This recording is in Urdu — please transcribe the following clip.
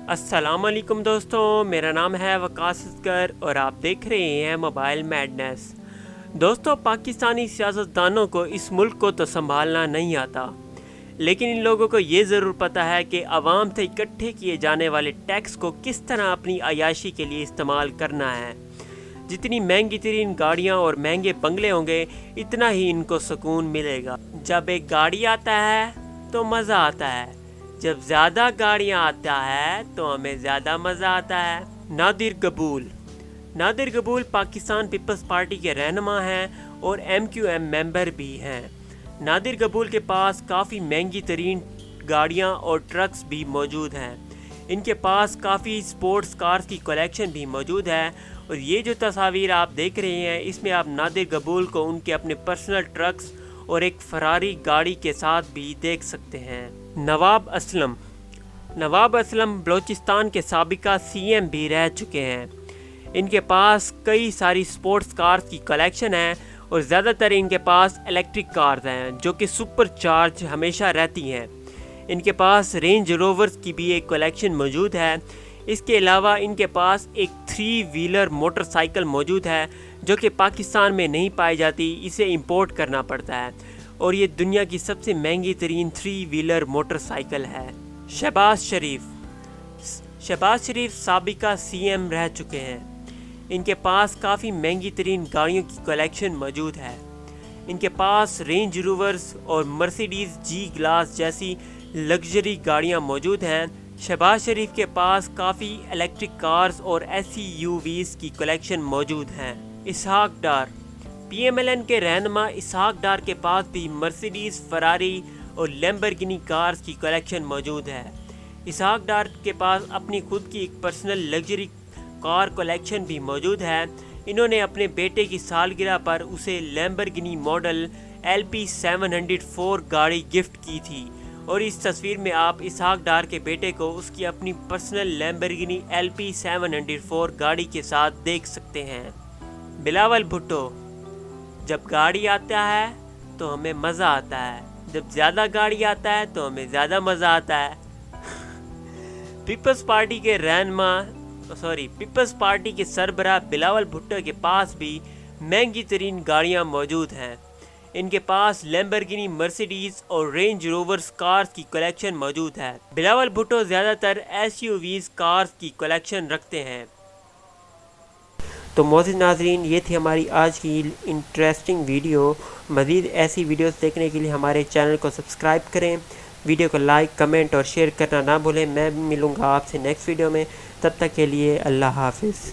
السلام علیکم دوستوں، میرا نام ہے وقاص اصغر اور آپ دیکھ رہے ہیں موبائل میڈنس۔ دوستوں، پاکستانی سیاستدانوں کو اس ملک کو تو سنبھالنا نہیں آتا، لیکن ان لوگوں کو یہ ضرور پتہ ہے کہ عوام سے اکٹھے کیے جانے والے ٹیکس کو کس طرح اپنی عیاشی کے لیے استعمال کرنا ہے۔ جتنی مہنگی ترین گاڑیاں اور مہنگے بنگلے ہوں گے، اتنا ہی ان کو سکون ملے گا۔ جب ایک گاڑی آتا ہے تو مزہ آتا ہے، جب زیادہ گاڑیاں آتا ہے تو ہمیں زیادہ مزہ آتا ہے۔ نادر قبول پاکستان پیپلز پارٹی کے رہنما ہیں اور MQM ممبر بھی ہیں۔ نادر قبول کے پاس کافی مہنگی ترین گاڑیاں اور ٹرکس بھی موجود ہیں۔ ان کے پاس کافی سپورٹس کارز کی کلیکشن بھی موجود ہے، اور یہ جو تصاویر آپ دیکھ رہے ہیں اس میں آپ نادر قبول کو ان کے اپنے پرسنل ٹرکس اور ایک فراری گاڑی کے ساتھ بھی دیکھ سکتے ہیں۔ نواب اسلم بلوچستان کے سابقہ CM بھی رہ چکے ہیں۔ ان کے پاس کئی ساری سپورٹس کارز کی کلیکشن ہے اور زیادہ تر ان کے پاس الیکٹرک کارز ہیں جو کہ سپر چارج ہمیشہ رہتی ہیں۔ ان کے پاس رینج روورز کی بھی ایک کلیکشن موجود ہے۔ اس کے علاوہ ان کے پاس ایک 3 ویلر موٹر سائیکل موجود ہے جو کہ پاکستان میں نہیں پائی جاتی، اسے امپورٹ کرنا پڑتا ہے، اور یہ دنیا کی سب سے مہنگی ترین 3 ویلر موٹر سائیکل ہے۔ شہباز شریف سابقہ CM رہ چکے ہیں۔ ان کے پاس کافی مہنگی ترین گاڑیوں کی کلیکشن موجود ہے۔ ان کے پاس رینج روورز اور مرسیڈیز G کلاس جیسی لگژری گاڑیاں موجود ہیں۔ شہباز شریف کے پاس کافی الیکٹرک کارز اور SUVs کی کلیکشن موجود ہیں۔ اسحاق ڈار PMLN کے رہنما اسحاق ڈار کے پاس بھی مرسیڈیز، فراری اور لیمبرگینی کارز کی کلیکشن موجود ہے۔ اسحاق ڈار کے پاس اپنی خود کی ایک پرسنل لگژری کار کلیکشن بھی موجود ہے۔ انہوں نے اپنے بیٹے کی سالگرہ پر اسے لیمبرگینی ماڈل LP704 گاڑی گفٹ کی تھی، اور اس تصویر میں آپ اسحاق ڈار کے بیٹے کو اس کی اپنی پرسنل لیمبرگینی LP704 گاڑی کے ساتھ دیکھ سکتے ہیں۔ بلاول بھٹو جب گاڑی آتا ہے تو ہمیں مزہ آتا ہے، جب زیادہ گاڑی آتا ہے تو ہمیں زیادہ مزہ آتا ہے۔ پیپلز پارٹی کے سربراہ بلاول بھٹو کے پاس بھی مہنگی ترین گاڑیاں موجود ہیں۔ ان کے پاس لیمبرگینی، مرسیڈیز اور رینج روورز کارز کی کلیکشن موجود ہے۔ بلاول بھٹو زیادہ تر SUVs کارز کی کلیکشن رکھتے ہیں۔ تو معزز ناظرین، یہ تھی ہماری آج کی انٹرسٹنگ ویڈیو۔ مزید ایسی ویڈیوز دیکھنے کے لیے ہمارے چینل کو سبسکرائب کریں، ویڈیو کو لائک، کمنٹ اور شیئر کرنا نہ بھولیں۔ میں ملوں گا آپ سے نیکسٹ ویڈیو میں، تب تک کے لیے اللہ حافظ۔